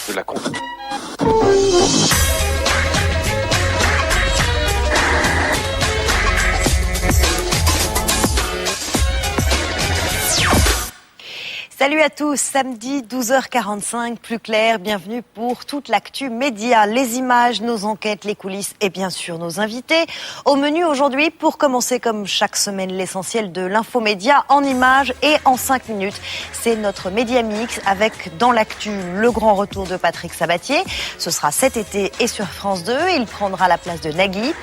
de la compte. Salut à tous, samedi 12h45, plus clair, bienvenue pour toute l'actu média, les images, nos enquêtes, les coulisses et bien sûr nos invités. Au menu aujourd'hui, pour commencer comme chaque semaine, l'essentiel de l'infomédia en images et en 5 minutes. C'est notre Média Mix avec dans l'actu le grand retour de Patrick Sabatier. Ce sera cet été et sur France 2, il prendra la place de Nagui.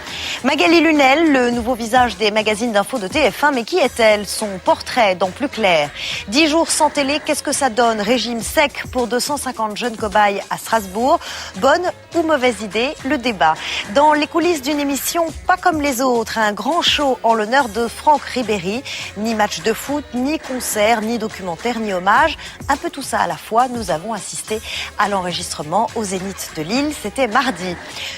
Magali Lunel, le nouveau visage des magazines d'info de TF1, mais qui est-elle? Son portrait dans Plus clair. 10 jours sans télé. Qu'est-ce que ça donne? Régime sec pour 250 jeunes cobayes à Strasbourg. Bonne ou mauvaise idée? Le débat. Dans les coulisses d'une émission pas comme les autres, un grand show en l'honneur de Franck Ribéry. Ni match de foot, ni concert, ni documentaire, ni hommage. Un peu tout ça à la fois. Nous avons assisté à l'enregistrement au Zénith de Lille. C'était mardi.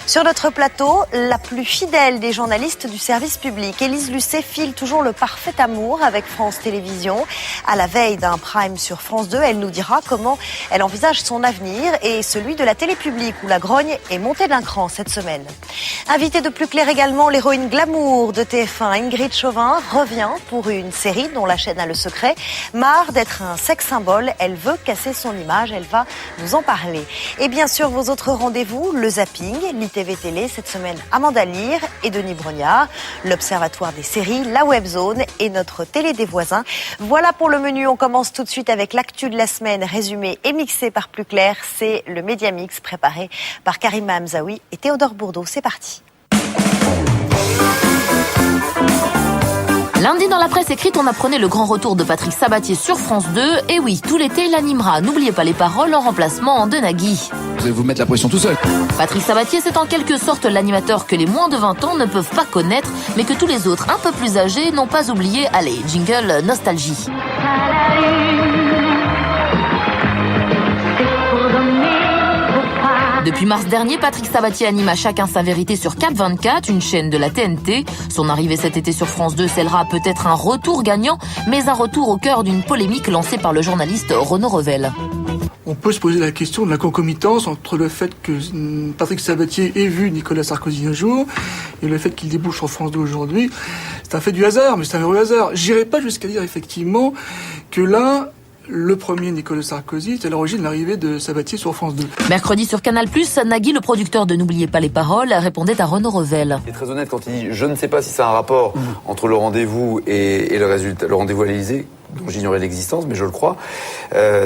Sur notre plateau, la plus fidèle des journalistes du service public. Élise Lucet file toujours le parfait amour avec France Télévisions. À la veille d'un prime sur France 2, elle nous dira comment elle envisage son avenir et celui de la télé publique où la grogne est montée d'un cran cette semaine. Invitée de Plus clair également, l'héroïne glamour de TF1, Ingrid Chauvin, revient pour une série dont la chaîne a le secret. Marre d'être un sex symbole, elle veut casser son image, elle va nous en parler. Et bien sûr, vos autres rendez-vous, le zapping, l'ITV Télé, cette semaine Amanda Lear et Denis Brognard, l'Observatoire des séries, la Webzone et notre télé des voisins. Voilà pour le menu, on commence tout de suite avec l'actu de la semaine, résumé et mixé par Plus clair. C'est le Média Mix préparé par Karima Hamzaoui et Théodore Bourdeau. C'est parti. Lundi dans la presse écrite, on apprenait le grand retour de Patrick Sabatier sur France 2. Et oui, tout l'été, il animera N'oubliez pas les paroles en remplacement de Nagui. Vous allez vous mettre la pression tout seul. Patrick Sabatier, c'est en quelque sorte l'animateur que les moins de 20 ans ne peuvent pas connaître, mais que tous les autres un peu plus âgés n'ont pas oublié. Allez, jingle nostalgie. Depuis mars dernier, Patrick Sabatier anime à chacun sa vérité sur Cap 24, une chaîne de la TNT. Son arrivée cet été sur France 2 scellera peut-être un retour gagnant, mais un retour au cœur d'une polémique lancée par le journaliste Renaud Revel. On peut se poser la question de la concomitance entre le fait que Patrick Sabatier ait vu Nicolas Sarkozy un jour et le fait qu'il débouche sur France 2 aujourd'hui. C'est un fait du hasard, mais c'est un heureux hasard. J'irai pas jusqu'à dire effectivement que là, le premier Nicolas Sarkozy est à l'origine de l'arrivée de Sabatier sur France 2. Mercredi sur Canal+, Nagui, le producteur de N'oubliez pas les paroles, répondait à Renaud Revel. Il est très honnête quand il dit « Je ne sais pas si c'est un rapport entre le rendez-vous et le résultat, le rendez-vous à l'Élysée ». Dont j'ignorais l'existence, mais je le crois,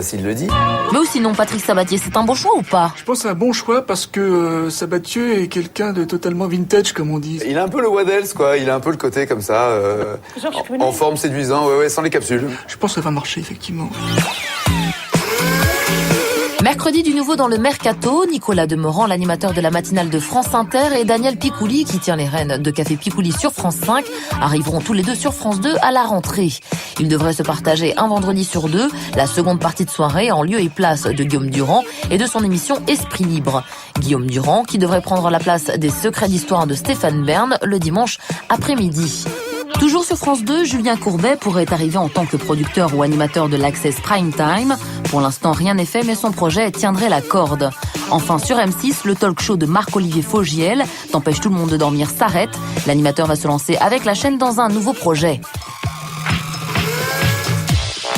s'il le dit. Mais ou sinon, Patrick Sabatier, c'est un bon choix ou pas? Je pense que c'est un bon choix parce que Sabatier est quelqu'un de totalement vintage, comme on dit. Il a un peu le Waddles, quoi. Il a un peu le côté comme ça, en forme séduisant, ouais, sans les capsules. Je pense que ça va marcher, effectivement. Mercredi, du nouveau dans le Mercato, Nicolas Demorand, l'animateur de la matinale de France Inter, et Daniel Picouli, qui tient les rênes de Café Picouli sur France 5, arriveront tous les deux sur France 2 à la rentrée. Ils devraient se partager un vendredi sur deux, la seconde partie de soirée en lieu et place de Guillaume Durand et de son émission Esprit Libre. Guillaume Durand, qui devrait prendre la place des secrets d'histoire de Stéphane Bern le dimanche après-midi. Toujours sur France 2, Julien Courbet pourrait arriver en tant que producteur ou animateur de l'Access Prime Time. Pour l'instant, rien n'est fait, mais son projet tiendrait la corde. Enfin, sur M6, le talk show de Marc-Olivier Fogiel, T'empêche tout le monde de dormir, s'arrête. L'animateur va se lancer avec la chaîne dans un nouveau projet.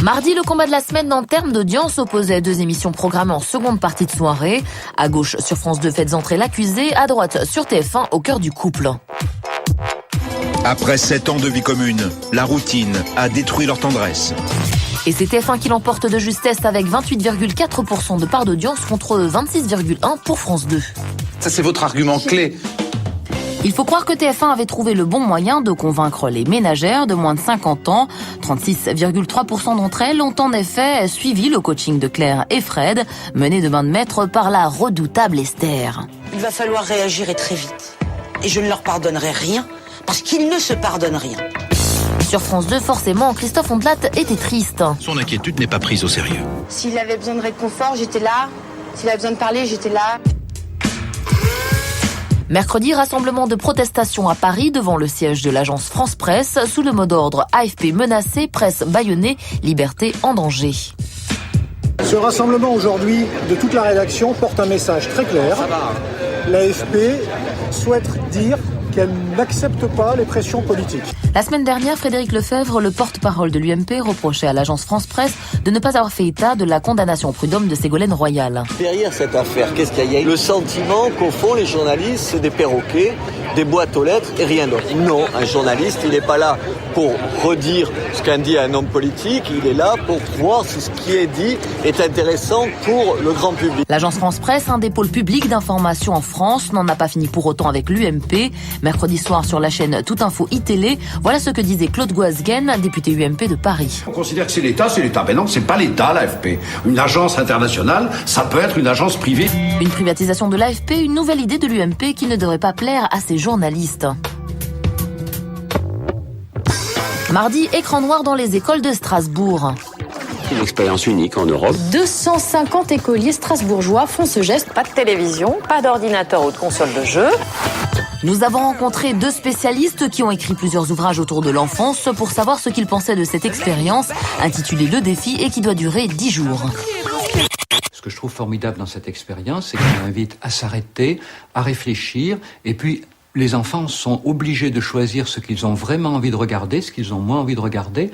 Mardi, le combat de la semaine en termes d'audience opposait deux émissions programmées en seconde partie de soirée. À gauche, sur France 2, faites entrer l'accusé. À droite, sur TF1, au cœur du couple. Après 7 ans de vie commune, la routine a détruit leur tendresse. Et c'est TF1 qui l'emporte de justesse avec 28,4% de part d'audience contre 26,1% pour France 2. Ça, c'est votre argument clé. Il faut croire que TF1 avait trouvé le bon moyen de convaincre les ménagères de moins de 50 ans. 36,3% d'entre elles ont en effet suivi le coaching de Claire et Fred, mené de main de maître par la redoutable Esther. Il va falloir réagir et très vite. Et je ne leur pardonnerai rien. Parce qu'il ne se pardonne rien. Sur France 2, forcément, Christophe Ondelat était triste. Son inquiétude n'est pas prise au sérieux. S'il avait besoin de réconfort, j'étais là. S'il avait besoin de parler, j'étais là. Mercredi, rassemblement de protestation à Paris devant le siège de l'agence France Presse sous le mot d'ordre AFP menacé, presse bâillonnée, liberté en danger. Ce rassemblement aujourd'hui de toute la rédaction porte un message très clair. L'AFP souhaite dire qu'elle n'accepte pas les pressions politiques. La semaine dernière, Frédéric Lefebvre, le porte-parole de l'UMP, reprochait à l'agence France Presse de ne pas avoir fait état de la condamnation prud'homme de Ségolène Royal. Derrière cette affaire, qu'est-ce qu'il y a? Le sentiment qu'au fond, les journalistes, c'est des perroquets, des boîtes aux lettres et rien d'autre. Non, un journaliste, il n'est pas là pour redire ce qu'un dit un homme politique, il est là pour voir si ce qui est dit est intéressant pour le grand public. L'agence France Presse, un des pôles publics d'information en France, n'en a pas fini pour autant avec l'UMP. Mercredi soir sur la chaîne Tout Info iTélé, voilà ce que disait Claude Goasguen, député UMP de Paris. On considère que c'est l'État. Ben non, c'est pas l'État, l'AFP. Une agence internationale, ça peut être une agence privée. Une privatisation de l'AFP, une nouvelle idée de l'UMP qui ne devrait pas plaire à ses journalistes. Mardi, écran noir dans les écoles de Strasbourg. Une expérience unique en Europe. 250 écoliers strasbourgeois font ce geste. Pas de télévision, pas d'ordinateur ou de console de jeu. Nous avons rencontré 2 spécialistes qui ont écrit plusieurs ouvrages autour de l'enfance pour savoir ce qu'ils pensaient de cette expérience, intitulée Le Défi et qui doit durer 10 jours. Ce que je trouve formidable dans cette expérience, c'est qu'elle invite à s'arrêter, à réfléchir, et puis les enfants sont obligés de choisir ce qu'ils ont vraiment envie de regarder, ce qu'ils ont moins envie de regarder.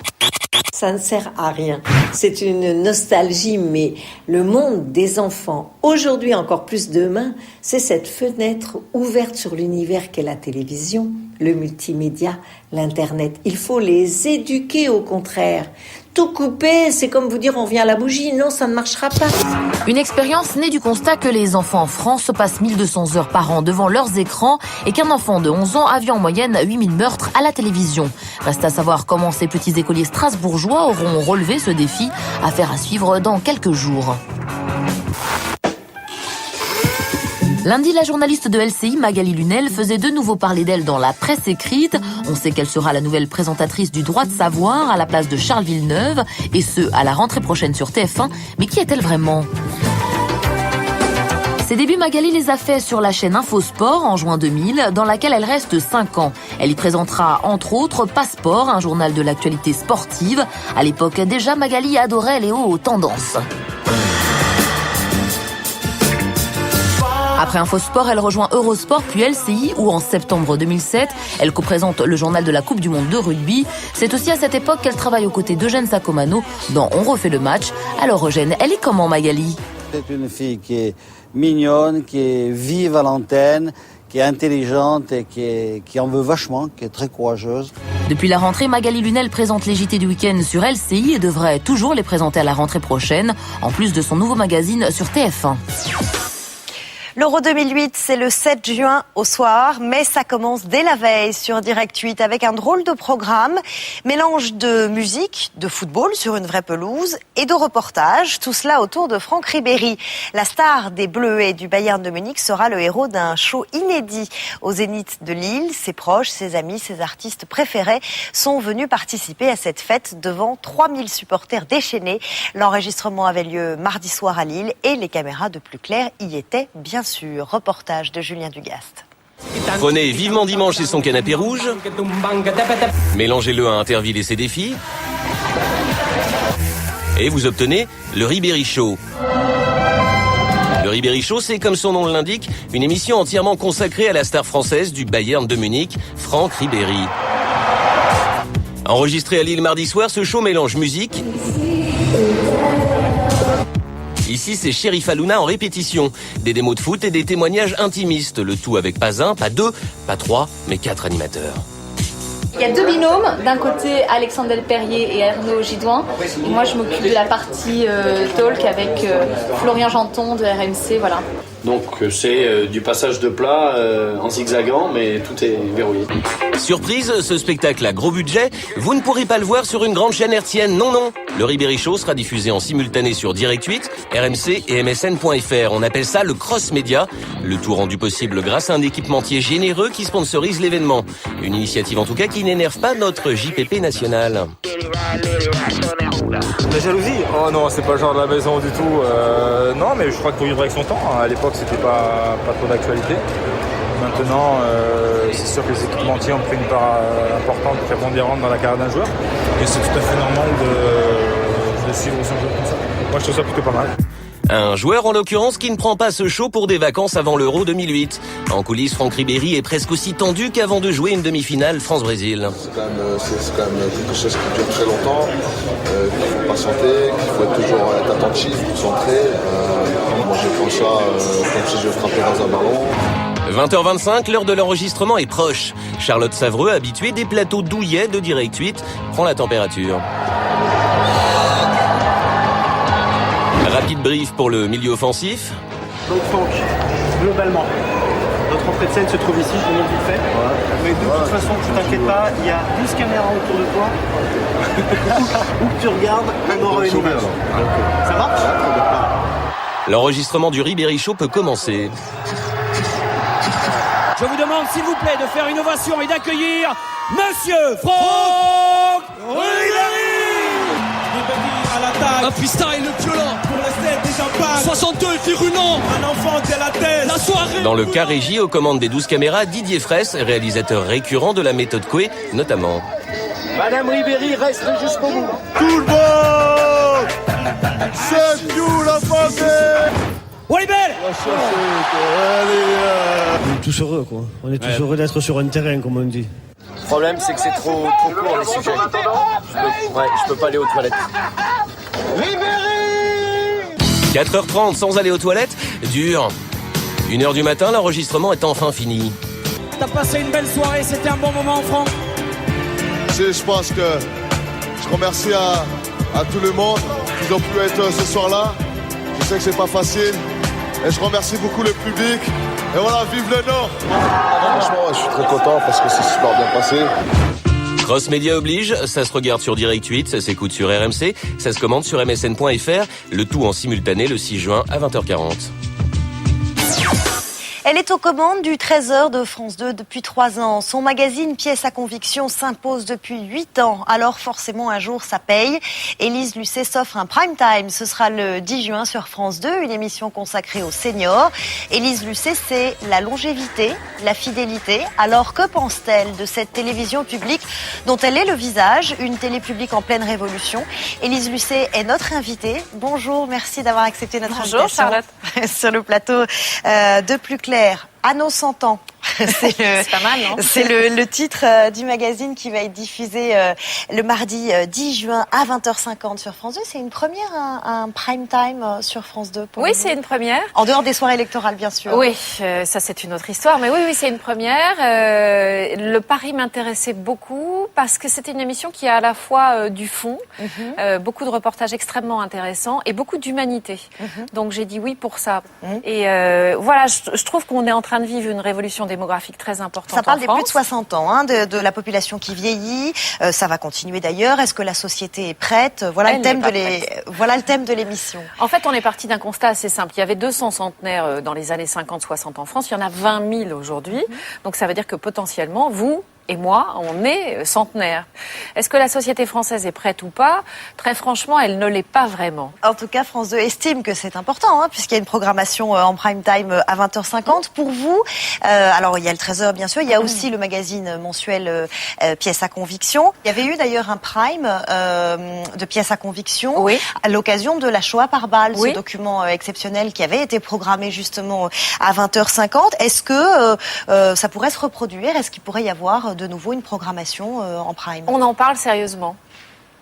Ça ne sert à rien. C'est une nostalgie, mais le monde des enfants, aujourd'hui encore plus demain, c'est cette fenêtre ouverte sur l'univers qu'est la télévision, le multimédia, l'Internet. Il faut les éduquer au contraire. Tout couper, c'est comme vous dire on vient à la bougie. Non, ça ne marchera pas. Une expérience née du constat que les enfants en France passent 1200 heures par an devant leurs écrans et qu'un enfant de 11 ans a vu en moyenne 8000 meurtres à la télévision. Reste à savoir comment ces petits écoliers strasbourgeois auront relevé ce défi, affaire à suivre dans quelques jours. Lundi, la journaliste de LCI, Magali Lunel, faisait de nouveau parler d'elle dans la presse écrite. On sait qu'elle sera la nouvelle présentatrice du Droit de savoir à la place de Charles Villeneuve, et ce, à la rentrée prochaine sur TF1. Mais qui est-elle vraiment ? Ses débuts, Magali les a faits sur la chaîne Infosport en juin 2000, dans laquelle elle reste 5 ans. Elle y présentera, entre autres, Passeport, un journal de l'actualité sportive. À l'époque, déjà, Magali adorait les hauts tendances. Après Infosport, elle rejoint Eurosport puis LCI où en septembre 2007, elle co-présente le journal de la Coupe du Monde de rugby. C'est aussi à cette époque qu'elle travaille aux côtés d'Eugène Sacomano dans On refait le match. Alors Eugène, elle est comment Magali ? C'est une fille qui est mignonne, qui est vive à l'antenne, qui est intelligente et qui en veut vachement, qui est très courageuse. Depuis la rentrée, Magali Lunel présente les JT du week-end sur LCI et devrait toujours les présenter à la rentrée prochaine, en plus de son nouveau magazine sur TF1. L'Euro 2008, c'est le 7 juin au soir, mais ça commence dès la veille sur Direct 8 avec un drôle de programme, mélange de musique, de football sur une vraie pelouse et de reportages, tout cela autour de Franck Ribéry. La star des Bleus et du Bayern de Munich sera le héros d'un show inédit au Zénith de Lille. Ses proches, ses amis, ses artistes préférés sont venus participer à cette fête devant 3000 supporters déchaînés. L'enregistrement avait lieu mardi soir à Lille et les caméras de Plus Clair y étaient bien sûr. Reportage de Julien Dugast. Prenez vivement dimanche et son canapé rouge. Mélangez-le à Interville et ses défis. Et vous obtenez le Ribéry Show. Le Ribéry Show, c'est comme son nom l'indique, une émission entièrement consacrée à la star française du Bayern de Munich, Franck Ribéry. Enregistré à Lille mardi soir, ce show mélange musique. Ici, c'est Sheriff Halouna en répétition. Des démos de foot et des témoignages intimistes. Le tout avec pas 1, pas 2, pas 3, mais 4 animateurs. Il y a 2 binômes. D'un côté, Alexandre Delperrier et Arnaud Gidouin. Et moi, je m'occupe de la partie talk avec Florian Janton de RMC. Voilà. Donc c'est du passage de plat en zigzagant, mais tout est verrouillé. Surprise, ce spectacle à gros budget, vous ne pourrez pas le voir sur une grande chaîne hertzienne, non. Le Ribéry Show sera diffusé en simultané sur Direct 8, RMC et MSN.fr. On appelle ça le cross-média. Le tout rendu possible grâce à un équipementier généreux qui sponsorise l'événement. Une initiative en tout cas qui n'énerve pas notre JPP national. La jalousie ? Oh non, c'est pas le genre de la maison du tout. Non, mais je crois qu'il faut vivre avec son temps. À l'époque, c'était pas trop d'actualité. Maintenant, c'est sûr que les équipementiers ont pris une part importante, prépondérante dans la carrière d'un joueur. Et c'est tout à fait normal de suivre son jeu comme ça. moi je trouve ça plutôt pas mal. Un joueur en l'occurrence qui ne prend pas ce show pour des vacances avant l'Euro 2008. En coulisses, Franck Ribéry est presque aussi tendu qu'avant de jouer une demi-finale France-Brésil. C'est quand même quelque chose qui dure très longtemps, qu'il faut patienter, qu'il faut toujours être attentif, concentré. Moi je prends ça comme si je frappais dans un ballon. 20h25, l'heure de l'enregistrement est proche. Charlotte Savreux, habituée des plateaux douillets de Direct 8, prend la température. Rapide brief pour le milieu offensif. Donc Franck, globalement, notre entrée de scène se trouve ici, je vous montre vite fait. Mais de toute façon, tu t'inquiètes pas, il y a 12 caméras autour de toi. Où que tu regardes, on aura une image. Ça marche ? L'enregistrement du Ribéry Show peut commencer. Je vous demande s'il vous plaît de faire une ovation et d'accueillir Monsieur Franck Ribéry. À la taille. Un freestyle violent pour la scène des impacts. 62 virulent. Un enfant de la tête. La soirée. Dans le cas régie aux commandes des 12 caméras, Didier Fraisse, réalisateur récurrent de la méthode Coué, notamment. Madame Ribéry reste jusqu'au bout. Tout le monde, c'est nous la famille. On est belle. On est tous heureux, quoi. On est tous heureux d'être sur un terrain, comme on dit. Le problème, c'est que c'est trop court, les sujets. Je peux pas aller aux toilettes. 4h30 sans aller aux toilettes, dur. 1h du matin, l'enregistrement est enfin fini. T'as passé une belle soirée, c'était un bon moment, Franck. Je pense que je remercie à tout le monde qui ont pu être ce soir-là. Je sais que c'est pas facile. Et je remercie beaucoup le public. Et voilà, vive le Nord. Franchement, je suis très content parce que c'est super bien passé. Cross Média oblige, ça se regarde sur Direct 8, ça s'écoute sur RMC, ça se commande sur msn.fr, le tout en simultané le 6 juin à 20h40. Elle est aux commandes du Trésor de France 2 depuis 3 ans. Son magazine Pièces à conviction s'impose depuis 8 ans. Alors forcément un jour ça paye. Élise Lucet s'offre un prime time. Ce sera le 10 juin sur France 2, une émission consacrée aux seniors. Élise Lucet, c'est la longévité, la fidélité. Alors que pense-t-elle de cette télévision publique dont elle est le visage, une télé publique en pleine révolution? Élise Lucet est notre invitée. Bonjour, merci d'avoir accepté notre invitation. Bonjour Charlotte. Sur le plateau de Plus Clair. À nos 100 ans. C'est pas mal, non? C'est le titre du magazine qui va être diffusé le mardi 10 juin à 20h50 sur France 2. C'est une première, un prime time sur France 2 pour Oui, vous. c'est une première. En dehors des soirées électorales, bien sûr. Oui, ça c'est une autre histoire, mais oui, c'est une première. Le pari m'intéressait beaucoup parce que c'était une émission qui a à la fois du fond, beaucoup de reportages extrêmement intéressants et beaucoup d'humanité. Donc j'ai dit oui pour ça. Et voilà, je trouve qu'on est en train de vivre une révolution démographique très importante. Ça parle des France. plus de 60 ans, hein, de la population qui vieillit. Ça va continuer d'ailleurs. Est-ce que la société est prête? Voilà le thème de l'émission. En fait, on est parti d'un constat assez simple. Il y avait 200 centenaires dans les années 50-60 en France. Il y en a 20 000 aujourd'hui. Donc ça veut dire que potentiellement, vous et moi, on est centenaires. Est-ce que la société française est prête ou pas? Très franchement, elle ne l'est pas vraiment. En tout cas, France 2 estime que c'est important, hein, puisqu'il y a une programmation en prime time à 20h50. Pour vous, alors il y a le Trésor, bien sûr, il y a aussi le magazine mensuel Pièces à conviction. Il y avait eu d'ailleurs un prime de Pièces à conviction à l'occasion de la Shoah par balle, ce document exceptionnel qui avait été programmé justement à 20h50. Est-ce que ça pourrait se reproduire? Est-ce qu'il pourrait y avoir de nouveau une programmation en prime? On en parle sérieusement.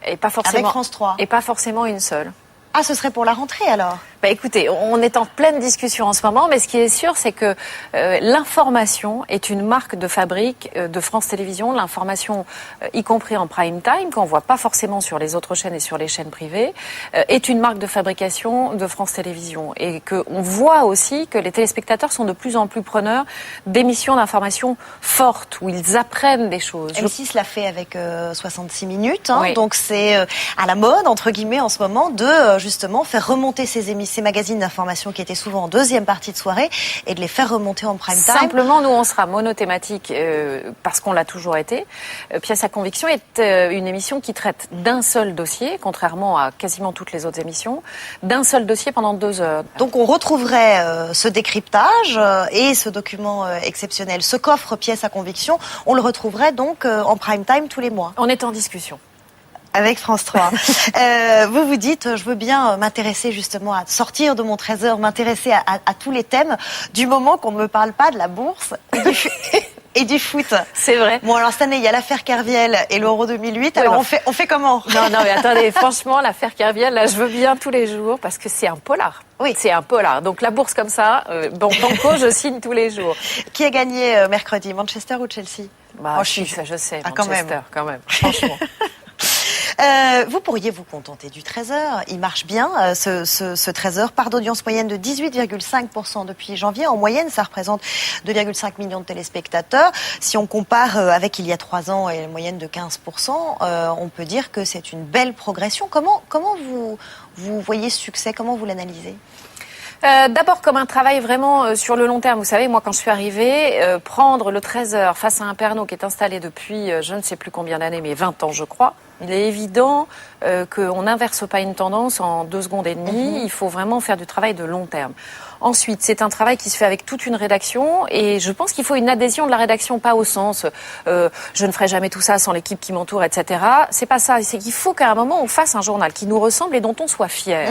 Et pas forcément, avec France 3. Et pas forcément une seule. Ah, ce serait pour la rentrée alors? Bah écoutez, on est en pleine discussion en ce moment, mais ce qui est sûr, c'est que l'information est une marque de fabrique de France Télévisions. L'information, y compris en prime time, qu'on voit pas forcément sur les autres chaînes et sur les chaînes privées, est une marque de fabrication de France Télévisions. Et qu'on voit aussi que les téléspectateurs sont de plus en plus preneurs d'émissions d'information fortes, où ils apprennent des choses. M6 l'a fait avec 66 minutes, hein, donc c'est à la mode, entre guillemets, en ce moment, de justement faire remonter ces magazines d'information qui étaient souvent en deuxième partie de soirée et de les faire remonter en prime time. Simplement, nous, on sera monothématique parce qu'on l'a toujours été. Pièces à conviction est une émission qui traite d'un seul dossier, contrairement à quasiment toutes les autres émissions, d'un seul dossier pendant 2 heures. Donc on retrouverait ce décryptage et ce document exceptionnel, ce coffre Pièces à conviction, on le retrouverait donc en prime time tous les mois. On est en discussion. Avec France 3. Vous vous dites, je veux bien m'intéresser justement à sortir de mon trésor, m'intéresser à tous les thèmes, du moment qu'on ne me parle pas de la bourse et du foot. C'est vrai. Bon, alors cette année, il y a l'affaire Kerviel et l'Euro 2008. Alors on fait comment? Non, mais attendez, franchement, l'affaire Kerviel, là, je veux bien tous les jours parce que c'est un polar. Oui. C'est un polar. Donc la bourse comme ça, banco, je signe tous les jours. Qui a gagné mercredi, Manchester ou Chelsea? Ça je sais, Manchester, quand même, franchement. Vous pourriez vous contenter du trésor. Il marche bien, ce trésor. Part d'audience moyenne de 18,5% depuis janvier. En moyenne, ça représente 2,5 millions de téléspectateurs. Si on compare avec il y a 3 ans et la moyenne de 15%, on peut dire que c'est une belle progression. Comment vous voyez ce succès? Comment vous l'analysez? D'abord comme un travail vraiment sur le long terme. Vous savez, moi quand je suis arrivée, prendre le trésor face à un Pernod qui est installé depuis je ne sais plus combien d'années, mais 20 ans je crois, il est évident qu'on n'inverse pas une tendance en 2 secondes et demie. Il faut vraiment faire du travail de long terme. Ensuite, c'est un travail qui se fait avec toute une rédaction et je pense qu'il faut une adhésion de la rédaction, pas au sens je ne ferai jamais tout ça sans l'équipe qui m'entoure, etc. C'est pas ça. C'est qu'il faut qu'à un moment on fasse un journal qui nous ressemble et dont on soit fier.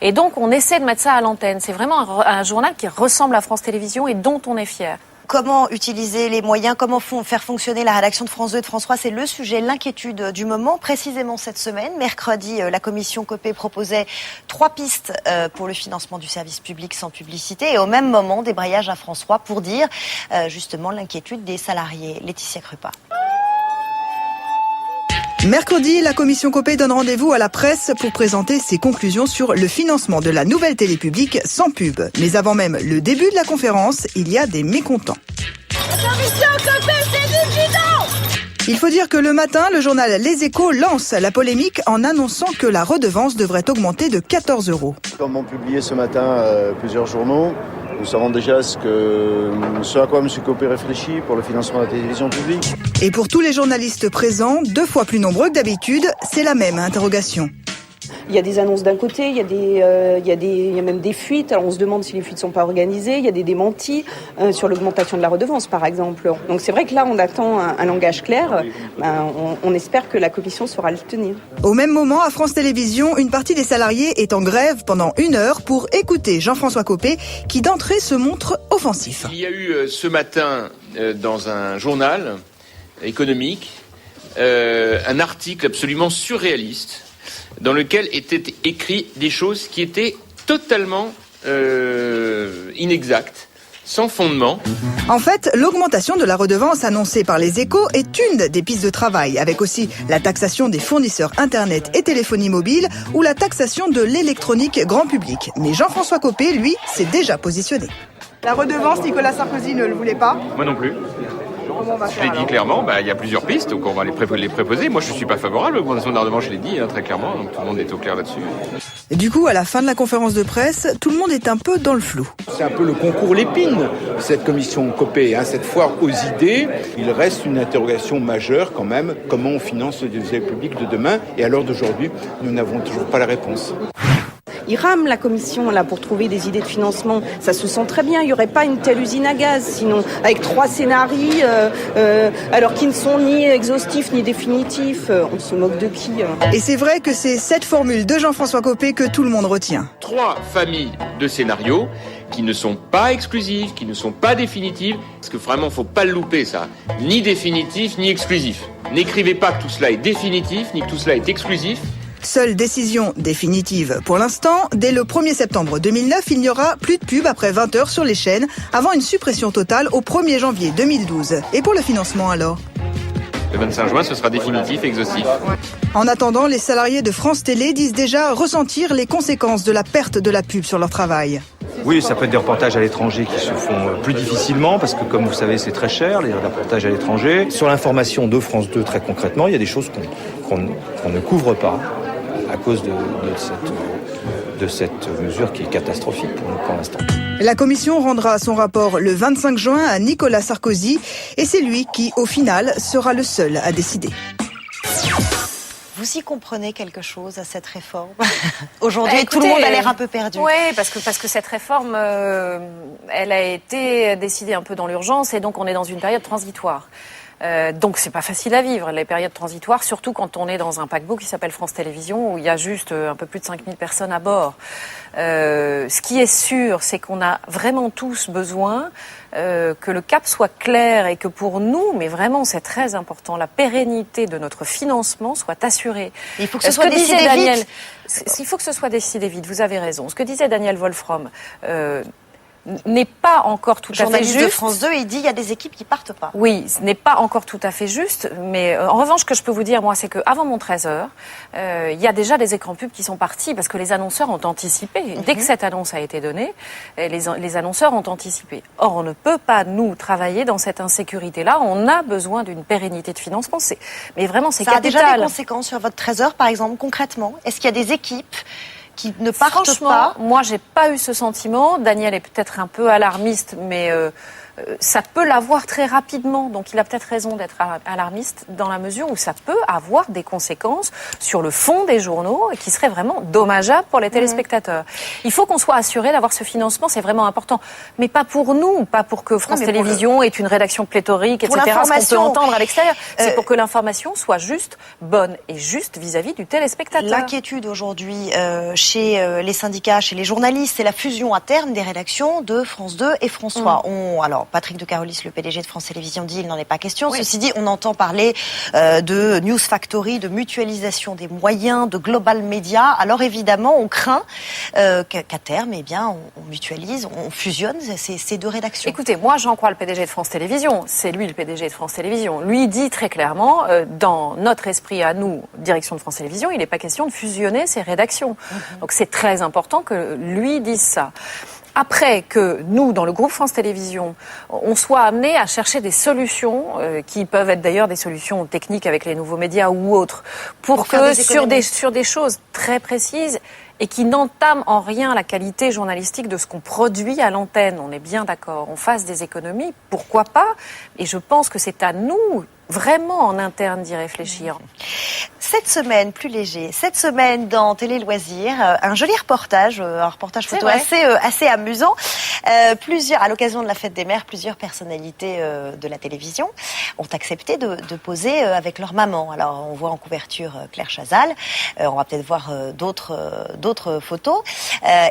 Et donc on essaie de mettre ça à l'antenne. C'est vraiment un journal qui ressemble à France Télévisions et dont on est fier. Comment utiliser les moyens, comment faire fonctionner la rédaction de France 2 et de France 3, c'est le sujet, l'inquiétude du moment. Précisément cette semaine, mercredi, la commission Copé proposait 3 pistes pour le financement du service public sans publicité et au même moment, débrayage à France 3 pour dire justement l'inquiétude des salariés. Laetitia Krupa. Mercredi, la commission Copé donne rendez-vous à la presse pour présenter ses conclusions sur le financement de la nouvelle télé publique sans pub. Mais avant même le début de la conférence, il y a des mécontents. Il faut dire que le matin, le journal Les Échos lance la polémique en annonçant que la redevance devrait augmenter de 14 €. Comme ont publié ce matin plusieurs journaux, nous savons déjà ce à quoi M. Copé réfléchit pour le financement de la télévision publique. Et pour tous les journalistes présents, 2 fois plus nombreux que d'habitude, c'est la même interrogation. Il y a des annonces d'un côté, il y a même des fuites. Alors on se demande si les fuites ne sont pas organisées. Il y a des démentis sur l'augmentation de la redevance, par exemple. Donc c'est vrai que là, on attend un langage clair. On espère que la commission saura le tenir. Au même moment, à France Télévisions, une partie des salariés est en grève pendant 1 heure pour écouter Jean-François Copé, qui d'entrée se montre offensif. Il y a eu ce matin, dans un journal économique, un article absolument surréaliste dans lequel étaient écrits des choses qui étaient totalement inexactes, sans fondement. En fait, l'augmentation de la redevance annoncée par les Échos est une des pistes de travail, avec aussi la taxation des fournisseurs Internet et téléphonie mobile ou la taxation de l'électronique grand public. Mais Jean-François Copé, lui, s'est déjà positionné. La redevance, Nicolas Sarkozy ne le voulait pas. Moi non plus. Je l'ai dit clairement, il y a plusieurs pistes, donc on va les préposer. Moi, je ne suis pas favorable à l'augmentation de la redevance, je l'ai dit très clairement, donc tout le monde est au clair là-dessus. Et du coup, à la fin de la conférence de presse, tout le monde est un peu dans le flou. C'est un peu le concours Lépine, cette commission Copé, cette foire aux idées. Il reste une interrogation majeure quand même, comment on finance le service public de demain, et à l'heure d'aujourd'hui, nous n'avons toujours pas la réponse. Il rame la commission là pour trouver des idées de financement. Ça se sent très bien. Il n'y aurait pas une telle usine à gaz, sinon avec 3 scénarios, alors qui ne sont ni exhaustifs ni définitifs. On se moque de qui Et c'est vrai que c'est cette formule de Jean-François Copé que tout le monde retient. 3 familles de scénarios qui ne sont pas exclusives, qui ne sont pas définitives, parce que vraiment, il ne faut pas le louper ça. Ni définitif, ni exclusif. N'écrivez pas que tout cela est définitif, ni que tout cela est exclusif. Seule décision définitive pour l'instant, dès le 1er septembre 2009, il n'y aura plus de pub après 20 heures sur les chaînes, avant une suppression totale au 1er janvier 2012. Et pour le financement alors ? Le 25 juin, ce sera définitif et exhaustif. En attendant, les salariés de France Télé disent déjà ressentir les conséquences de la perte de la pub sur leur travail. Oui, ça peut être des reportages à l'étranger qui se font plus difficilement parce que, comme vous savez, c'est très cher, les reportages à l'étranger. Sur l'information de France 2, très concrètement, il y a des choses qu'on ne couvre pas à cause de cette mesure qui est catastrophique pour l'instant. La commission rendra son rapport le 25 juin à Nicolas Sarkozy et c'est lui qui, au final, sera le seul à décider. Vous y comprenez quelque chose à cette réforme? Aujourd'hui, tout le monde a l'air un peu perdu. Oui, parce que cette réforme, elle a été décidée un peu dans l'urgence et donc on est dans une période transitoire. Donc c'est pas facile à vivre, les périodes transitoires, surtout quand on est dans un paquebot qui s'appelle France Télévisions, où il y a juste un peu plus de 5000 personnes à bord. Ce qui est sûr, c'est qu'on a vraiment tous besoin que le cap soit clair et que pour nous, mais vraiment c'est très important, la pérennité de notre financement soit assurée. Il faut que ce soit décidé vite. Il faut que ce soit décidé vite, vous avez raison. Ce que disait Daniel Wolfrom n'est pas encore tout à fait journaliste juste. de France 2, il dit il y a des équipes qui partent pas. Oui, ce n'est pas encore tout à fait juste, mais en revanche, ce que je peux vous dire, moi, c'est qu'avant mon 13h, il y a déjà des écrans pubs qui sont partis parce que les annonceurs ont anticipé. Dès que cette annonce a été donnée, les annonceurs ont anticipé. Or, on ne peut pas, nous, travailler dans cette insécurité-là. On a besoin d'une pérennité de financement. Mais vraiment, c'est capital. Ça a déjà des conséquences sur votre 13h, par exemple, concrètement? Est-ce qu'il y a des équipes qui ne partent Franchement, pas? moi, j'ai pas eu ce sentiment. Daniel est peut-être un peu alarmiste, mais ça peut l'avoir très rapidement. Donc, il a peut-être raison d'être alarmiste dans la mesure où ça peut avoir des conséquences sur le fond des journaux et qui seraient vraiment dommageables pour les téléspectateurs. Il faut qu'on soit assuré d'avoir ce financement, c'est vraiment important. Mais pas pour nous, pas pour que France Télévisions ait une rédaction pléthorique, etc., ce qu'on peut entendre à l'extérieur. C'est pour que l'information soit juste, bonne et juste vis-à-vis du téléspectateur. L'inquiétude aujourd'hui chez les syndicats, chez les journalistes, c'est la fusion à terme des rédactions de France 2 et France 3. Alors, Patrick de Carolis, le PDG de France Télévisions, dit il n'en est pas question. Oui. ceci dit, on entend parler de News Factory, de mutualisation des moyens, de Global Media. Alors évidemment, on craint qu'à terme, eh bien, on mutualise, on fusionne ces deux rédactions. Écoutez, moi j'en crois le PDG de France Télévisions. C'est lui le PDG de France Télévisions. Lui dit très clairement, dans notre esprit à nous, direction de France Télévisions, il n'est pas question de fusionner ces rédactions. Donc c'est très important que lui dise ça. Après que nous, dans le groupe France Télévisions, on soit amenés à chercher des solutions, qui peuvent être d'ailleurs des solutions techniques avec les nouveaux médias ou autres, pour que sur des choses très précises et qui n'entament en rien la qualité journalistique de ce qu'on produit à l'antenne, on est bien d'accord, on fasse des économies, pourquoi pas? Et je pense que c'est à nous, vraiment en interne, d'y réfléchir. Cette semaine, plus léger, cette semaine dans Télé Loisirs, un joli reportage, un reportage photo assez amusant. À l'occasion de la fête des mères, plusieurs personnalités de la télévision ont accepté de poser avec leur maman. Alors, on voit en couverture Claire Chazal, on va peut-être voir d'autres photos.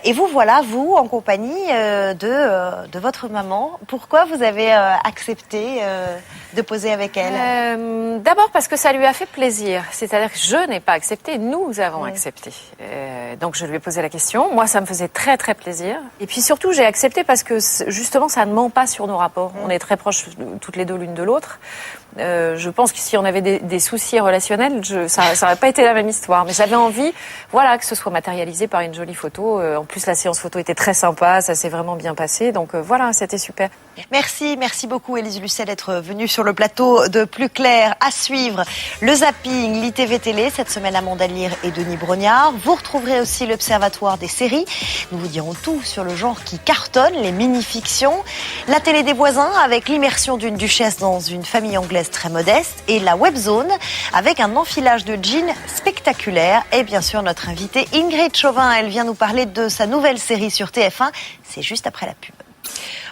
Et vous voilà, vous, en compagnie de votre maman. Pourquoi vous avez accepté de poser avec elle? D'abord parce que ça lui a fait plaisir. C'est-à-dire que je n'ai pas accepté, nous avons accepté. Donc je lui ai posé la question. Moi, ça me faisait très très plaisir. Et puis surtout, j'ai accepté parce que justement, ça ne ment pas sur nos rapports. On est très proches toutes les deux l'une de l'autre. Je pense que si on avait des soucis relationnels, ça n'aurait pas été la même histoire. Mais j'avais envie, que ce soit matérialisé par une jolie photo. En plus, la séance photo était très sympa, ça s'est vraiment bien passé. Donc c'était super. Merci beaucoup Élise Lucet d'être venue sur le plateau de Plus Clair. À suivre, le zapping, l'ITV Télé, cette semaine Amanda Lear et Denis Brognard. Vous retrouverez aussi l'Observatoire des séries. Nous vous dirons tout sur le genre qui cartonne, les mini-fictions. La télé des voisins avec l'immersion d'une duchesse dans une famille anglaise très modeste. Et la Webzone avec un enfilage de jeans spectaculaire. Et bien sûr notre invitée Ingrid Chauvin, elle vient nous parler de sa nouvelle série sur TF1. C'est juste après la pub.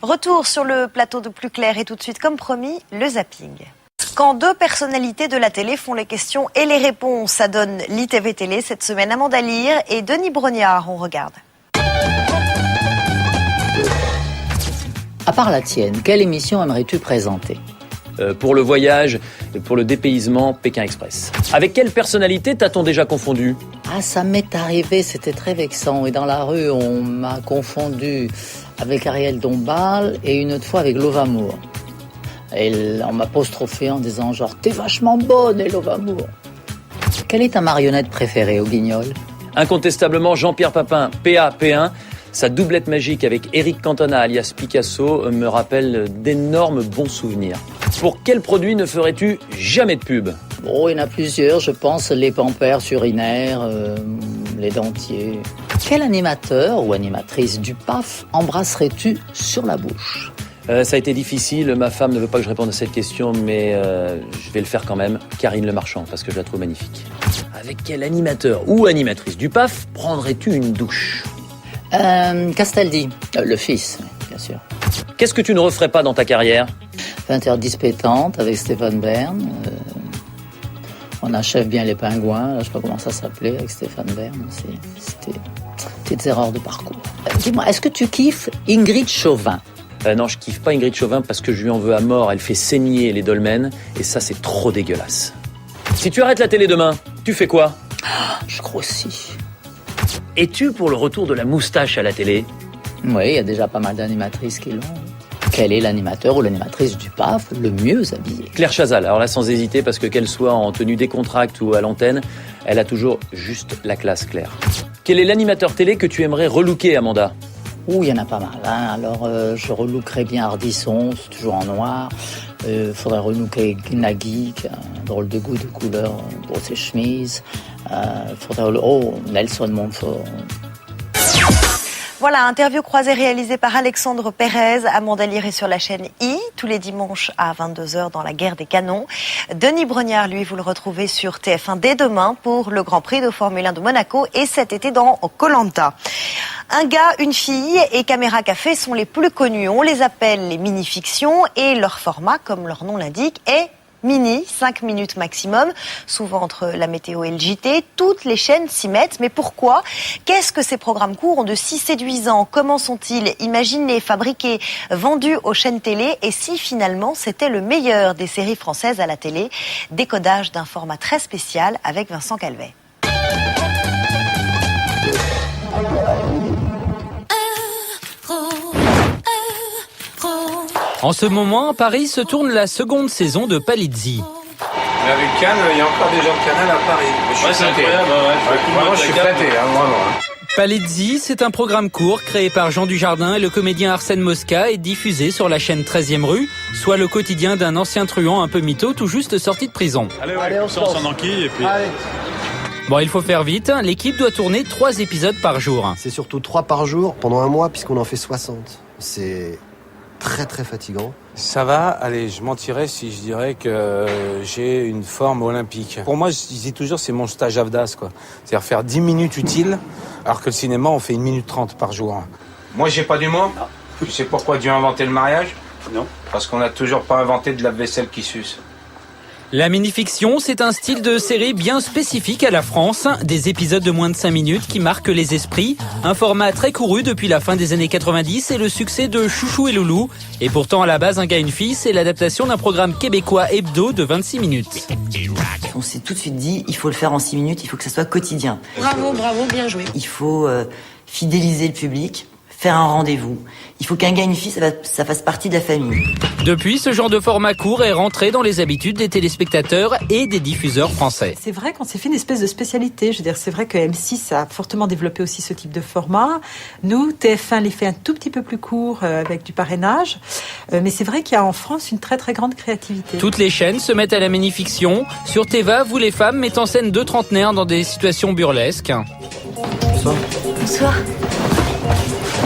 Retour sur le plateau de Plus Clair et tout de suite, comme promis, le zapping. Quand deux personnalités de la télé font les questions et les réponses, ça donne l'ITV Télé. Cette semaine, Amanda Lear et Denis Brognard, on regarde. À part la tienne, quelle émission aimerais-tu présenter ? Pour le voyage, pour le dépaysement, Pékin Express. Avec quelle personnalité t'a-t-on déjà confondu ? Ah, ça m'est arrivé, c'était très vexant. Et dans la rue, on m'a confondu avec Ariel Dombal et une autre fois avec Lovamour. Et on m'a apostrophé en disant genre « T'es vachement bonne, Lovamour ». Quelle est ta marionnette préférée au Guignol ? Incontestablement Jean-Pierre Papin, PA-P1. Sa doublette magique avec Eric Cantona alias Picasso me rappelle d'énormes bons souvenirs. Pour quel produit ne ferais-tu jamais de pub ? Oh, il y en a plusieurs, je pense, les Pampers urinaires, les dentiers. Quel animateur ou animatrice du PAF embrasserais-tu sur la bouche ? Ça a été difficile, ma femme ne veut pas que je réponde à cette question, mais je vais le faire quand même. Karine Le Marchand, parce que je la trouve magnifique. Avec quel animateur ou animatrice du PAF prendrais-tu une douche ? Castaldi, le fils, bien sûr. Qu'est-ce que tu ne referais pas dans ta carrière ? 20h10 pétante avec Stéphane Bern. On achève bien les pingouins, là, je sais pas comment ça s'appelait avec Stéphane Bern. C'était petites erreurs de parcours. Dis-moi, est-ce que tu kiffes Ingrid Chauvin ? Non, je kiffe pas Ingrid Chauvin parce que je lui en veux à mort. Elle fait saigner les dolmens et ça, c'est trop dégueulasse. Si tu arrêtes la télé demain, tu fais quoi ? Je grossis. Es-tu pour le retour de la moustache à la télé ? Oui, il y a déjà pas mal d'animatrices qui l'ont. Quel est l'animateur ou l'animatrice du PAF le mieux habillé ? Claire Chazal, alors là sans hésiter, parce que qu'elle soit en tenue décontracte ou à l'antenne, elle a toujours juste la classe, Claire. Quel est l'animateur télé que tu aimerais relooker, Amanda ? Il y en a pas mal. Alors, je relookerais bien Ardisson, c'est toujours en noir. Faudrait relooker Nagui, qui a un drôle de goût de couleur pour ses chemises. Nelson Montfort. Voilà, interview croisée réalisée par Alexandre Pérez. Amanda Lire est sur la chaîne I, tous les dimanches à 22h dans la guerre des canons. Denis Brognard, lui, vous le retrouvez sur TF1 dès demain pour le Grand Prix de Formule 1 de Monaco et cet été dans Koh-Lanta. Un gars, une fille et Caméra Café sont les plus connus. On les appelle les mini-fictions et leur format, comme leur nom l'indique, est mini, 5 minutes maximum, souvent entre la météo et le JT. Toutes les chaînes s'y mettent. Mais pourquoi ? Qu'est-ce que ces programmes courts ont de si séduisant ? Comment sont-ils imaginés, fabriqués, vendus aux chaînes télé ? Et si finalement c'était le meilleur des séries françaises à la télé ? Décodage d'un format très spécial avec Vincent Calvet. En ce moment, à Paris se tourne la seconde saison de Palizzi. Mais avec Cannes, il y a encore des gens de Canal à Paris. Je suis flatté. Vraiment, je suis flatté, vraiment. Palizzi, c'est un programme court créé par Jean Dujardin et le comédien Arsène Mosca et diffusé sur la chaîne 13e rue, soit le quotidien d'un ancien truand un peu mytho tout juste sorti de prison. Allez, on s'en enquille et puis... Bon, il faut faire vite, l'équipe doit tourner 3 épisodes par jour. C'est surtout 3 par jour pendant un mois puisqu'on en fait 60. C'est très très fatigant. Ça va, allez, je mentirais si je dirais que j'ai une forme olympique. Pour moi, je disais toujours, c'est mon stage AFDAS, quoi. C'est-à-dire faire 10 minutes utiles, alors que le cinéma, on fait 1 minute 30 par jour. Moi, j'ai pas d'humour. Tu sais pourquoi Dieu a inventé le mariage ? Non. Parce qu'on n'a toujours pas inventé de lave-vaisselle qui suce. La mini-fiction, c'est un style de série bien spécifique à la France, des épisodes de moins de 5 minutes qui marquent les esprits, un format très couru depuis la fin des années 90 et le succès de Chouchou et Loulou. Et pourtant, à la base, Un gars, une fille, c'est l'adaptation d'un programme québécois hebdo de 26 minutes. On s'est tout de suite dit, il faut le faire en 6 minutes, il faut que ça soit quotidien. Bravo, bien joué. Il faut fidéliser le public, faire un rendez-vous. Il faut qu'un gars, une fille, ça fasse partie de la famille. Depuis, ce genre de format court est rentré dans les habitudes des téléspectateurs et des diffuseurs français. C'est vrai qu'on s'est fait une espèce de spécialité. Je veux dire, c'est vrai que M6 a fortement développé aussi ce type de format. Nous, TF1 les fait un tout petit peu plus court avec du parrainage. Mais c'est vrai qu'il y a en France une très très grande créativité. Toutes les chaînes se mettent à la mini-fiction. Sur Teva, Vous les femmes mettent en scène 2 trentenaires dans des situations burlesques. Bonsoir. Bonsoir.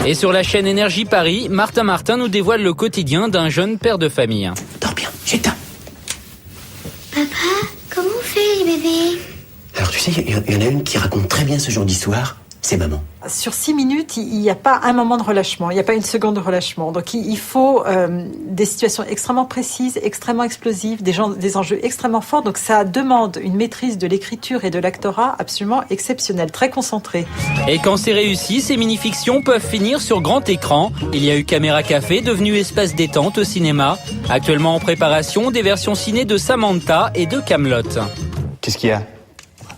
Et sur la chaîne Énergie Paris, Martin nous dévoile le quotidien d'un jeune père de famille. Dors bien, j'éteins. Papa, comment on fait les bébés ? Alors tu sais, il y en a une qui raconte très bien ce genre d'histoire, c'est maman. Sur 6 minutes, il n'y a pas un moment de relâchement, il n'y a pas une seconde de relâchement. Donc il faut des situations extrêmement précises, extrêmement explosives, des enjeux extrêmement forts. Donc ça demande une maîtrise de l'écriture et de l'actorat absolument exceptionnelle, très concentrée. Et quand c'est réussi, ces mini-fictions peuvent finir sur grand écran. Il y a eu Caméra Café, devenu espace détente au cinéma. Actuellement en préparation, des versions ciné de Samantha et de Kaamelott. Qu'est-ce qu'il y a ?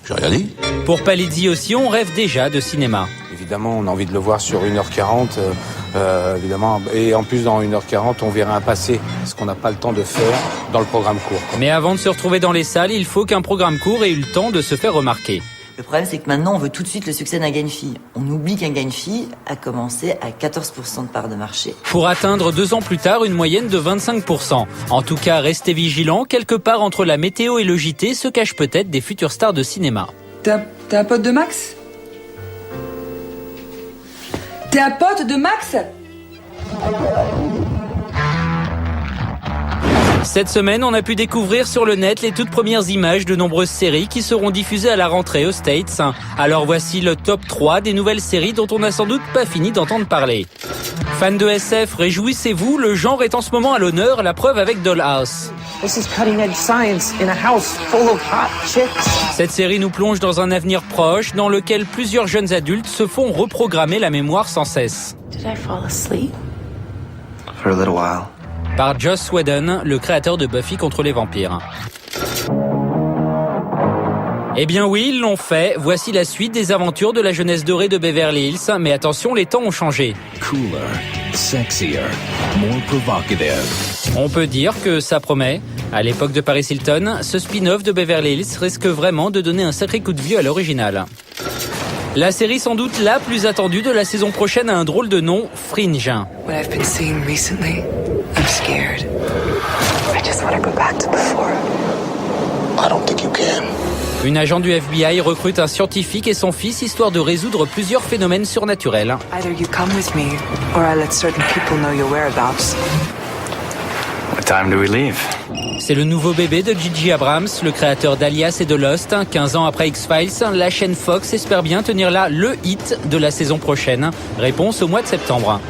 J'ai rien dit. Pour Palizzi aussi, on rêve déjà de cinéma. Évidemment, on a envie de le voir sur 1h40, évidemment. Et en plus, dans 1h40, on verra un passé, ce qu'on n'a pas le temps de faire dans le programme court. Mais avant de se retrouver dans les salles, il faut qu'un programme court ait eu le temps de se faire remarquer. Le problème, c'est que maintenant, on veut tout de suite le succès d'un gars, une fille. On oublie qu'un gars, une fille a commencé à 14% de part de marché. Pour atteindre 2 ans plus tard, une moyenne de 25%. En tout cas, restez vigilants, quelque part entre la météo et le JT se cachent peut-être des futures stars de cinéma. T'es un pote de Max ? T'es un pote de Max ? Cette semaine, on a pu découvrir sur le net les toutes premières images de nombreuses séries qui seront diffusées à la rentrée aux States. Alors voici le top 3 des nouvelles séries dont on n'a sans doute pas fini d'entendre parler. Fans de SF, réjouissez-vous, le genre est en ce moment à l'honneur, la preuve avec Dollhouse. This is cutting-edge science in a house full of hot chicks. Cette série nous plonge dans un avenir proche dans lequel plusieurs jeunes adultes se font reprogrammer la mémoire sans cesse. Did I fall asleep? For a little while. Par Joss Whedon, le créateur de Buffy contre les vampires. Eh bien oui, ils l'ont fait. Voici la suite des aventures de la jeunesse dorée de Beverly Hills. Mais attention, les temps ont changé. Cooler, sexier, more provocative. On peut dire que ça promet. À l'époque de Paris Hilton, ce spin-off de Beverly Hills risque vraiment de donner un sacré coup de vieux à l'original. La série sans doute la plus attendue de la saison prochaine a un drôle de nom, Fringe. What I've been seeing recently, I'm scared. I just want to go back to before. I don't think you can. Une agent du FBI recrute un scientifique et son fils histoire de résoudre plusieurs phénomènes surnaturels. Either you come with me, or I let certain people know your whereabouts. What time do we leave? C'est le nouveau bébé de J.J. Abrams, le créateur d'Alias et de Lost. 15 ans après X-Files, la chaîne Fox espère bien tenir là le hit de la saison prochaine. Réponse au mois de septembre.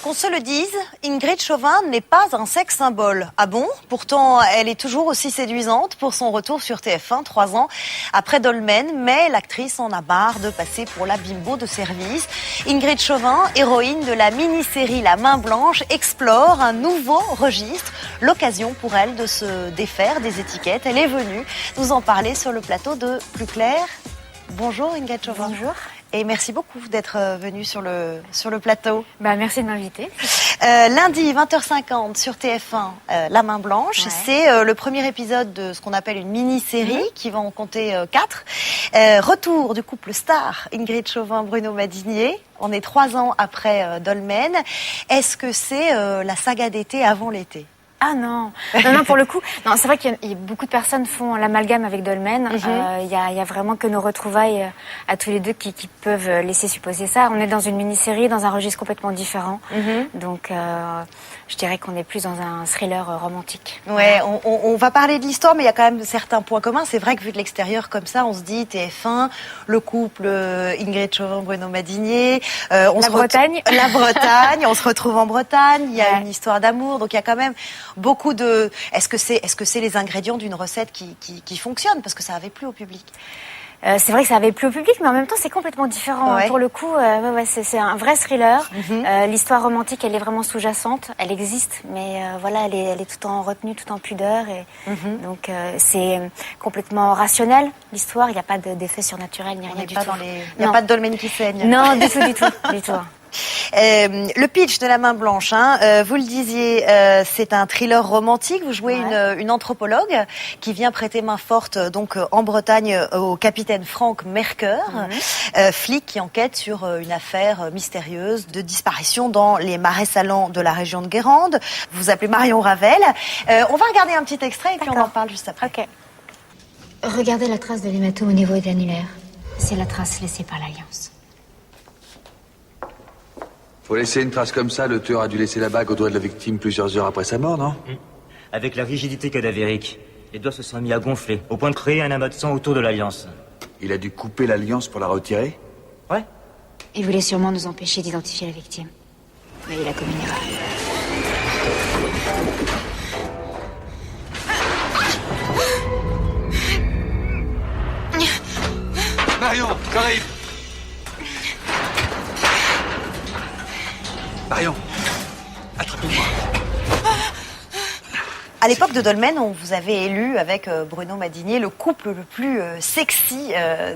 Qu'on se le dise, Ingrid Chauvin n'est pas un sex symbole. Ah bon? Pourtant, elle est toujours aussi séduisante pour son retour sur TF1 3 ans après Dolmen, mais l'actrice en a marre de passer pour la bimbo de service. Ingrid Chauvin, héroïne de la mini-série La Main Blanche, explore un nouveau registre, l'occasion pour elle de se défaire des étiquettes. Elle est venue nous en parler sur le plateau de Plus Clair. Bonjour Ingrid Chauvin. Bonjour. Et merci beaucoup d'être venue sur le plateau. Merci de m'inviter. Lundi, 20h50 sur TF1, La Main Blanche. Ouais. C'est le premier épisode de ce qu'on appelle une mini-série qui va en compter 4. Retour du couple star Ingrid Chauvin, Bruno Madinier. On est 3 ans après Dolmen. Est-ce que c'est la saga d'été avant l'été? Ah non, pour le coup, non, c'est vrai qu'il y a beaucoup de personnes font l'amalgame avec Dolmen. Il y a vraiment que nos retrouvailles à tous les deux qui peuvent laisser supposer ça. On est dans une mini-série, dans un registre complètement différent. Donc, je dirais qu'on est plus dans un thriller romantique. Ouais, on va parler de l'histoire, mais il y a quand même certains points communs. C'est vrai que vu de l'extérieur comme ça, on se dit TF1, le couple Ingrid Chauvin, Bruno Madinier, la Bretagne, on se retrouve en Bretagne. Il y a une histoire d'amour, donc il y a quand même beaucoup de. Est-ce que c'est les ingrédients d'une recette qui fonctionne parce que ça avait plu au public? C'est vrai que ça avait plu au public, mais en même temps, c'est complètement différent. Ouais. Pour le coup, c'est un vrai thriller. L'histoire romantique, elle est vraiment sous-jacente. Elle existe, mais voilà, elle est tout en retenue, tout en pudeur. Et donc, c'est complètement rationnel, l'histoire. Il n'y a pas d'effet surnaturel, ni rien du tout. Il n'y a pas de dolmen qui saigne. Non, du tout, du tout. Le pitch de La Main Blanche, vous le disiez, c'est un thriller romantique. Vous jouez une anthropologue qui vient prêter main forte donc en Bretagne au capitaine Frank Merker, flic qui enquête sur une affaire mystérieuse de disparition dans les marais salants de la région de Guérande. Vous vous appelez Marion Ravel. On va regarder un petit extrait et puis on en parle juste après. Okay. Regardez la trace de l'hématome au niveau de l'annulaire. C'est la trace laissée par l'Alliance. Pour laisser une trace comme ça, le tueur a dû laisser la bague au doigt de la victime plusieurs heures après sa mort, non? Avec la rigidité cadavérique, les doigts se sont mis à gonfler, au point de créer un amas de sang autour de l'Alliance. Il a dû couper l'Alliance pour la retirer? Ouais. Il voulait sûrement nous empêcher d'identifier la victime. Mais il a commis une erreur. Marion, j'arrive. Marion, attrapez-moi. À l'époque de Dolmen, on vous avait élu avec Bruno Madinier le couple le plus sexy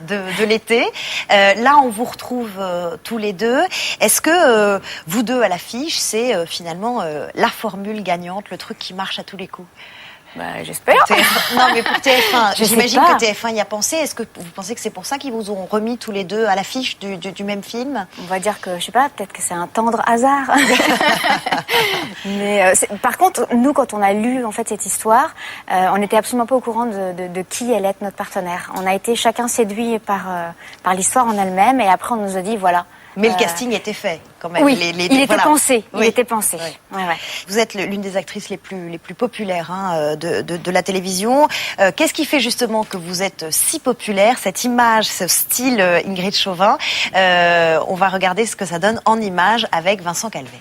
de l'été. Là, on vous retrouve tous les deux. Est-ce que vous deux à l'affiche, c'est finalement la formule gagnante, le truc qui marche à tous les coups? J'espère. Non, mais pour TF1, j'imagine que TF1 y a pensé. Est-ce que vous pensez que c'est pour ça qu'ils vous ont remis tous les deux à l'affiche du même film? On va dire que, je sais pas, peut-être que c'est un tendre hasard. Mais par contre, nous, quand on a lu en fait cette histoire, on n'était absolument pas au courant de qui allait être notre partenaire. On a été chacun séduit par l'histoire en elle-même, et après on nous a dit voilà, Mais le casting était fait, quand même. Oui, il était pensé. Oui. Il était pensé. Oui. Ouais. Vous êtes l'une des actrices les plus populaires de la télévision. Qu'est-ce qui fait justement que vous êtes si populaire, cette image, ce style Ingrid Chauvin? On va regarder ce que ça donne en image avec Vincent Calvet.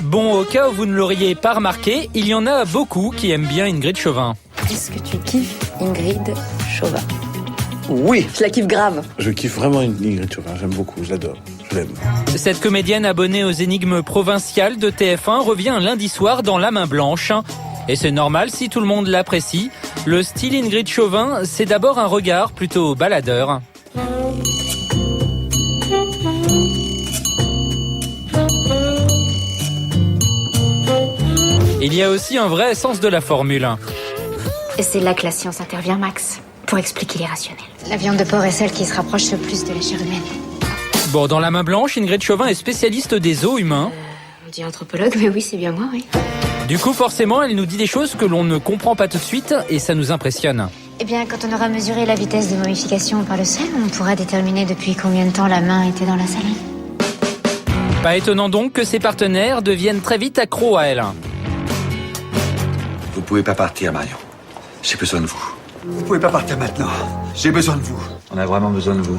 Bon, au cas où vous ne l'auriez pas remarqué, il y en a beaucoup qui aiment bien Ingrid Chauvin. Est-ce que tu kiffes Ingrid Chauvin? Oui. Je la kiffe grave. Je kiffe vraiment Ingrid Chauvin, j'aime beaucoup, je l'adore, je l'aime. Cette comédienne abonnée aux énigmes provinciales de TF1 revient lundi soir dans La Main Blanche. Et c'est normal si tout le monde l'apprécie. Le style Ingrid Chauvin, c'est d'abord un regard plutôt baladeur. Il y a aussi un vrai sens de la formule. Et c'est là que la science intervient, Max, pour expliquer l'irrationnel. La viande de porc est celle qui se rapproche le plus de la chair humaine. Bon, dans La Main Blanche, Ingrid Chauvin est spécialiste des os humains. On dit anthropologue, mais oui, c'est bien moi, oui. Du coup, forcément, elle nous dit des choses que l'on ne comprend pas tout de suite et ça nous impressionne. Eh bien, quand on aura mesuré la vitesse de momification par le sel, on pourra déterminer depuis combien de temps la main était dans la saline. Pas étonnant donc que ses partenaires deviennent très vite accros à elle. Vous pouvez pas partir, Marion. J'ai besoin de vous. Vous pouvez pas partir maintenant, j'ai besoin de vous. On a vraiment besoin de vous.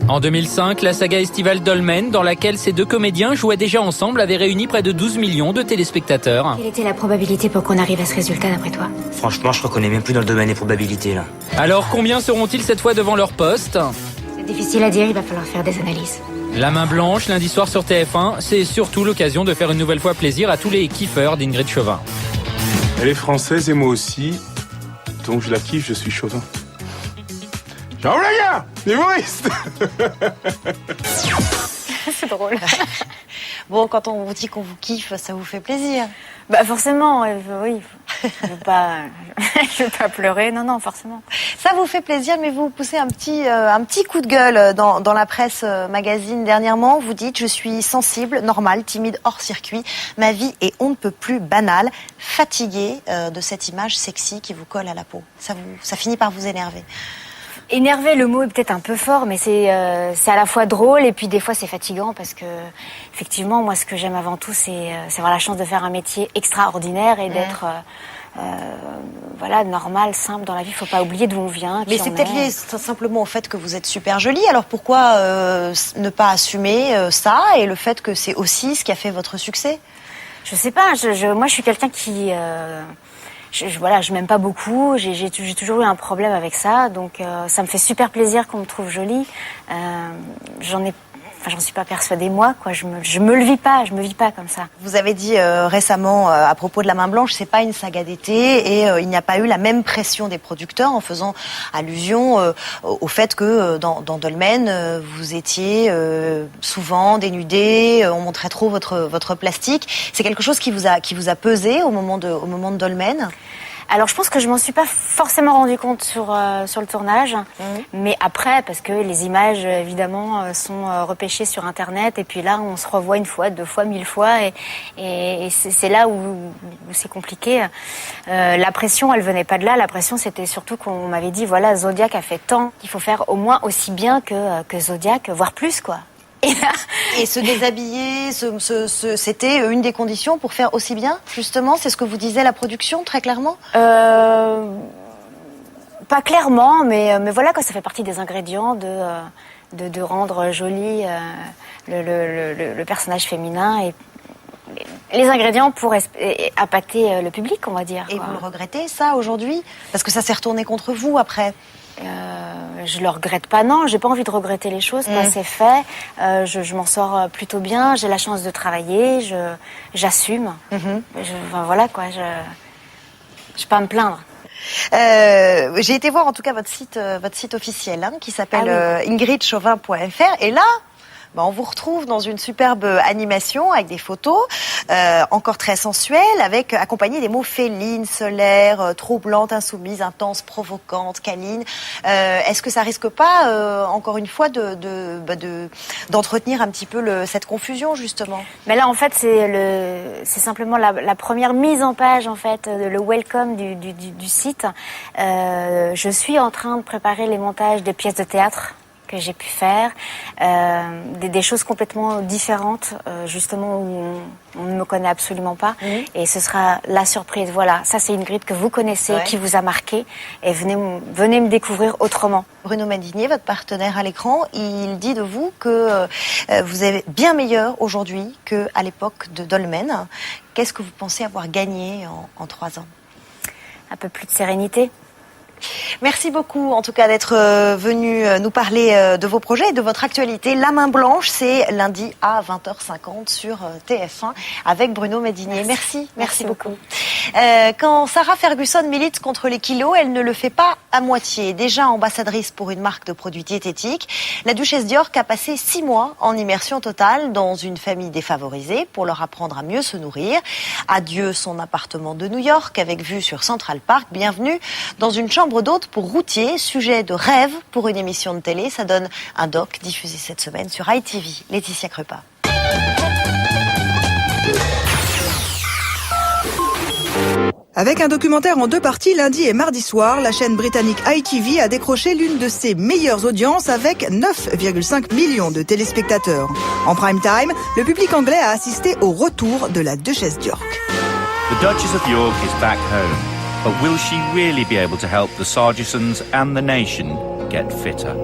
En 2005, la saga estivale Dolmen, dans laquelle ces deux comédiens jouaient déjà ensemble, avait réuni près de 12 millions de téléspectateurs. Quelle était la probabilité pour qu'on arrive à ce résultat d'après toi? Franchement, je crois qu'on est même plus dans le domaine des probabilités, là. Alors, combien seront-ils cette fois devant leur poste? C'est difficile à dire, il va falloir faire des analyses. La Main Blanche, lundi soir sur TF1, c'est surtout l'occasion de faire une nouvelle fois plaisir à tous les kiffeurs d'Ingrid Chauvin. Elle est française et moi aussi, donc je la kiffe, je suis Chauvin. Ciao les gars, humoriste. C'est drôle. Bon, quand on vous dit qu'on vous kiffe, ça vous fait plaisir? Bah forcément, oui. Je veux pas pleurer, non, forcément. Ça vous fait plaisir, mais vous poussez un petit coup de gueule dans la presse magazine dernièrement. Vous dites: je suis sensible, normale, timide, hors circuit. Ma vie est on ne peut plus banale, fatiguée de cette image sexy qui vous colle à la peau. Ça finit par vous énerver. Énervé, le mot est peut-être un peu fort, mais c'est à la fois drôle et puis des fois c'est fatigant parce que effectivement, moi, ce que j'aime avant tout, c'est avoir la chance de faire un métier extraordinaire et d'être normal, simple dans la vie. Faut pas oublier d'où on vient. Mais c'est peut-être lié simplement au fait que vous êtes super jolie. Alors pourquoi ne pas assumer ça et le fait que c'est aussi ce qui a fait votre succès? Je sais pas. Moi, je suis quelqu'un qui je m'aime pas beaucoup, j'ai toujours eu un problème avec ça, donc ça me fait super plaisir qu'on me trouve jolie. J'en suis pas persuadée moi, quoi. Je me le vis pas, je me vis pas comme ça. Vous avez dit récemment à propos de La Main Blanche, c'est pas une saga d'été et il n'y a pas eu la même pression des producteurs en faisant allusion au fait que dans Dolmen vous étiez souvent dénudé, on montrait trop votre plastique. C'est quelque chose qui vous a pesé au moment de Dolmen? Alors je pense que je m'en suis pas forcément rendu compte sur le tournage, mais après, parce que les images évidemment sont repêchées sur internet et puis là on se revoit une fois, 2 fois, 1000 fois et c'est là où c'est compliqué. La pression, elle venait pas de là. La pression, c'était surtout qu'on m'avait dit voilà, Zodiac a fait tant, qu'il faut faire au moins aussi bien que Zodiac, voire plus, quoi. Et se déshabiller, c'était une des conditions pour faire aussi bien, justement? C'est ce que vous disait la production, très clairement? Pas clairement, mais voilà, quoi, ça fait partie des ingrédients de rendre joli le personnage féminin et les ingrédients pour appâter le public, on va dire. Et vous le regrettez, ça, aujourd'hui? Parce que ça s'est retourné contre vous, après. Je le regrette pas, non, j'ai pas envie de regretter les choses, c'est fait, je m'en sors plutôt bien, j'ai la chance de travailler, j'assume, voilà quoi, je vais pas me plaindre. J'ai été voir en tout cas votre site officiel qui s'appelle ingridchauvin.fr et là, on vous retrouve dans une superbe animation avec des photos encore très sensuelles, accompagnées des mots féline, solaire, troublante, insoumise, intense, provocante, câline. Est-ce que ça risque pas, encore une fois, d'entretenir un petit peu cette confusion, justement? Mais là, en fait, c'est simplement la première mise en page, en fait, le welcome du site. Je suis en train de préparer les montages des pièces de théâtre que j'ai pu faire, des choses complètement différentes, justement où on ne me connaît absolument pas. Et ce sera la surprise. Voilà, ça c'est Ingrid que vous connaissez, qui vous a marqué, et venez me découvrir autrement. Bruno Madinier, votre partenaire à l'écran, il dit de vous que vous êtes bien meilleur aujourd'hui qu'à l'époque de Dolmen. Qu'est-ce que vous pensez avoir gagné en 3 ans? Un peu plus de sérénité. Merci beaucoup en tout cas d'être venu nous parler de vos projets et de votre actualité. La main blanche, c'est lundi à 20h50 sur TF1 avec Bruno Madinier. Merci beaucoup. Quand Sarah Ferguson milite contre les kilos, elle ne le fait pas à moitié. Déjà ambassadrice pour une marque de produits diététiques, la duchesse d'York a passé 6 mois en immersion totale dans une famille défavorisée pour leur apprendre à mieux se nourrir. Adieu son appartement de New York avec vue sur Central Park. Bienvenue dans une chambre d'hôte pour routiers, sujet de rêve pour une émission de télé. Ça donne un doc diffusé cette semaine sur ITV. Laetitia Krupa. Avec un documentaire en 2 parties, lundi et mardi soir, la chaîne britannique ITV a décroché l'une de ses meilleures audiences avec 9,5 millions de téléspectateurs. En prime time, le public anglais a assisté au retour de la duchesse d'York. The Duchess of York is back home. But will she really be able to help the Sargisons and the nation get fitter?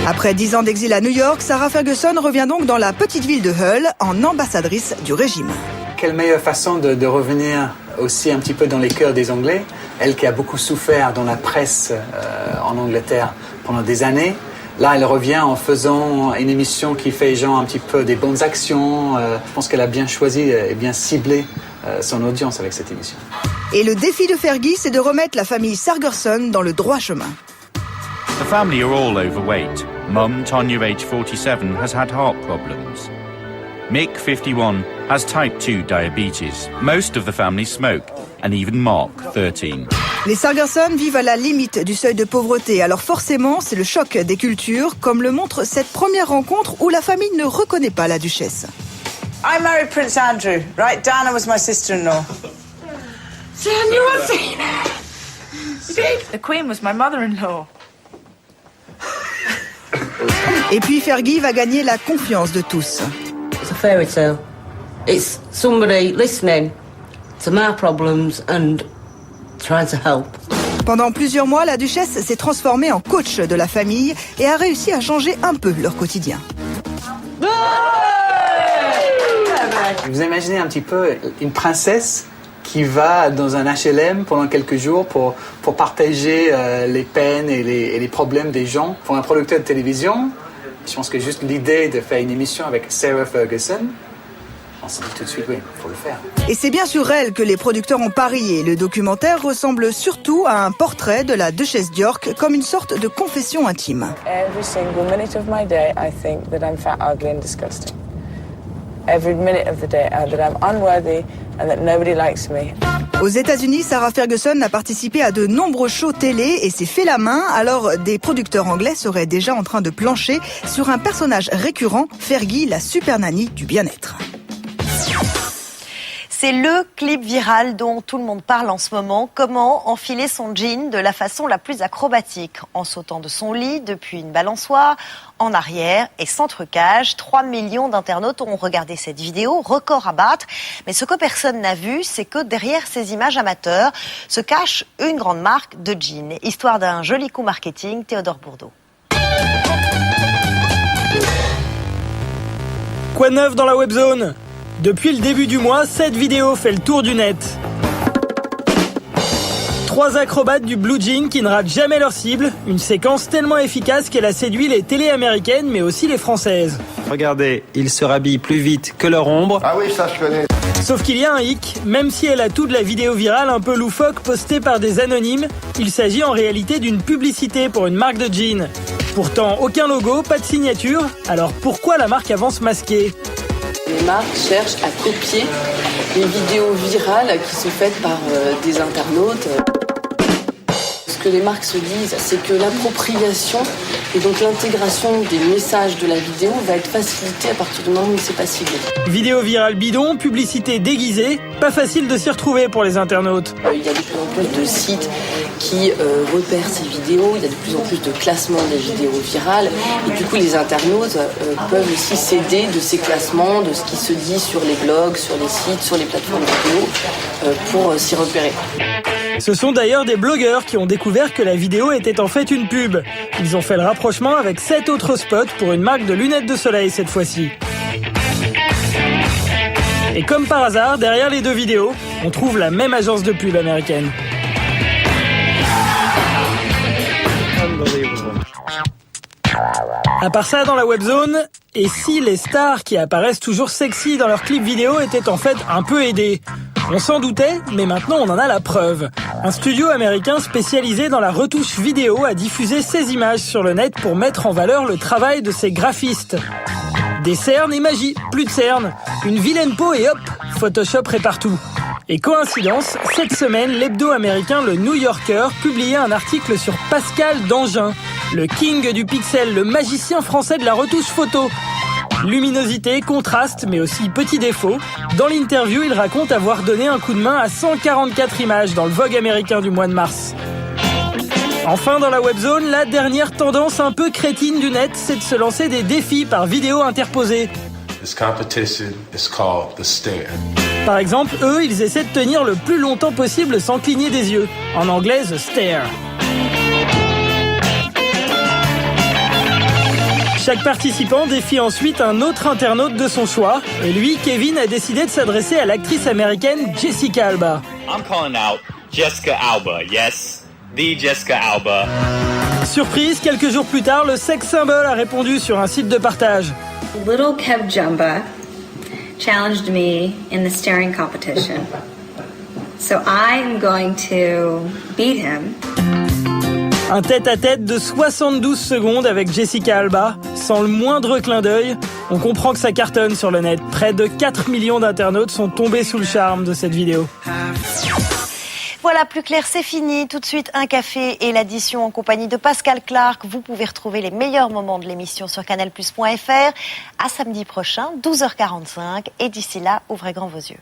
Après 10 ans d'exil à New York, Sarah Ferguson revient donc dans la petite ville de Hull en ambassadrice du régime. Quelle meilleure façon de revenir aussi un petit peu dans les cœurs des Anglais, elle qui a beaucoup souffert dans la presse en Angleterre pendant des années. Là, elle revient en faisant une émission qui fait genre un petit peu des bonnes actions. Je pense qu'elle a bien choisi et bien ciblé son audience avec cette émission. Et le défi de Fergie, c'est de remettre la famille Sargerson dans le droit chemin. The family are all overweight. Mum, Tonya, age 47, has had heart problems. Mick, 51, has type 2 diabetes. Most of the family smoke, and even Mark, 13. Les Sargerson vivent à la limite du seuil de pauvreté, alors forcément, c'est le choc des cultures, comme le montre cette première rencontre où la famille ne reconnaît pas la duchesse. I married Prince Andrew, right? Diana was my sister-in-law. See, I knew I'd seen her. The Queen was my mother-in-law. Et puis Fergie va gagner la confiance de tous. It's a fairy tale. It's somebody listening to my problems and trying to help. Pendant plusieurs mois, la duchesse s'est transformée en coach de la famille et a réussi à changer un peu leur quotidien. Vous imaginez un petit peu une princesse qui va dans un HLM pendant quelques jours pour partager les peines et les problèmes des gens. Pour un producteur de télévision, je pense que juste l'idée de faire une émission avec Sarah Ferguson, on s'est dit tout de suite, oui, il faut le faire. Et c'est bien sur elle que les producteurs ont parié. Le documentaire ressemble surtout à un portrait de la duchesse d'York, comme une sorte de confession intime. Every single minute of my day, I think that I'm fat, ugly and disgusting. Every minute of the day, that I'm unworthy and that nobody likes me. Aux États-Unis, Sarah Ferguson a participé à de nombreux shows télé et s'est fait la main. Alors, des producteurs anglais seraient déjà en train de plancher sur un personnage récurrent, Fergie, la super nanny du bien-être. C'est le clip viral dont tout le monde parle en ce moment. Comment enfiler son jean de la façon la plus acrobatique, en sautant de son lit depuis une balançoire, en arrière et sans trucage. 3 millions d'internautes ont regardé cette vidéo, record à battre. Mais ce que personne n'a vu, c'est que derrière ces images amateurs se cache une grande marque de jeans. Histoire d'un joli coup marketing, Théodore Bourdeau. Quoi de neuf dans la webzone ? Depuis le début du mois, cette vidéo fait le tour du net. 3 acrobates du blue jean qui ne ratent jamais leur cible. Une séquence tellement efficace qu'elle a séduit les télés américaines, mais aussi les françaises. Regardez, ils se rhabillent plus vite que leur ombre. Ah oui, ça je connais. Sauf qu'il y a un hic, même si elle a tout de la vidéo virale un peu loufoque postée par des anonymes, il s'agit en réalité d'une publicité pour une marque de jeans. Pourtant, aucun logo, pas de signature, alors pourquoi la marque avance masquée ? Les marques cherchent à copier les vidéos virales qui sont faites par des internautes. Ce que les marques se disent, c'est que l'appropriation et donc l'intégration des messages de la vidéo va être facilitée à partir du moment où c'est pas ciblé. Vidéo virale bidon, publicité déguisée, pas facile de s'y retrouver pour les internautes. Il y a de plus en plus de sites qui repère ces vidéos. Il y a de plus en plus de classements des vidéos virales. Et du coup, les internautes peuvent aussi s'aider de ces classements, de ce qui se dit sur les blogs, sur les sites, sur les plateformes vidéo, pour s'y repérer. Ce sont d'ailleurs des blogueurs qui ont découvert que la vidéo était en fait une pub. Ils ont fait le rapprochement avec 7 autres spots pour une marque de lunettes de soleil cette fois-ci. Et comme par hasard, derrière les deux vidéos, on trouve la même agence de pub américaine. À part ça, dans la webzone, et si les stars qui apparaissent toujours sexy dans leurs clips vidéo étaient en fait un peu aidées ? On s'en doutait, mais maintenant on en a la preuve. Un studio américain spécialisé dans la retouche vidéo a diffusé ces images sur le net pour mettre en valeur le travail de ses graphistes. Des cernes et magie, plus de cernes. Une vilaine peau et hop, Photoshop répare tout. Et coïncidence, cette semaine, l'hebdo américain Le New Yorker publiait un article sur Pascal Dangin, le king du pixel, le magicien français de la retouche photo. Luminosité, contraste, mais aussi petits défauts. Dans l'interview, il raconte avoir donné un coup de main à 144 images dans le Vogue américain du mois de mars. Enfin, dans la webzone, la dernière tendance un peu crétine du net, c'est de se lancer des défis par vidéo interposée. This competition is called the stare. Par exemple, eux, ils essaient de tenir le plus longtemps possible sans cligner des yeux. En anglais, the stare. Chaque participant défie ensuite un autre internaute de son choix. Et lui, Kevin, a décidé de s'adresser à l'actrice américaine Jessica Alba. I'm calling out Jessica Alba, yes, the Jessica Alba. Surprise, quelques jours plus tard, le sex symbol a répondu sur un site de partage. Little Kev Jumba challenged me in the staring competition. So I'm going to beat him. Un tête-à-tête de 72 secondes avec Jessica Alba, sans le moindre clin d'œil. On comprend que ça cartonne sur le net. Près de 4 millions d'internautes sont tombés sous le charme de cette vidéo. Voilà, plus clair, c'est fini. Tout de suite, un café et l'addition en compagnie de Pascal Clark. Vous pouvez retrouver les meilleurs moments de l'émission sur canalplus.fr. À samedi prochain, 12h45. Et d'ici là, ouvrez grand vos yeux.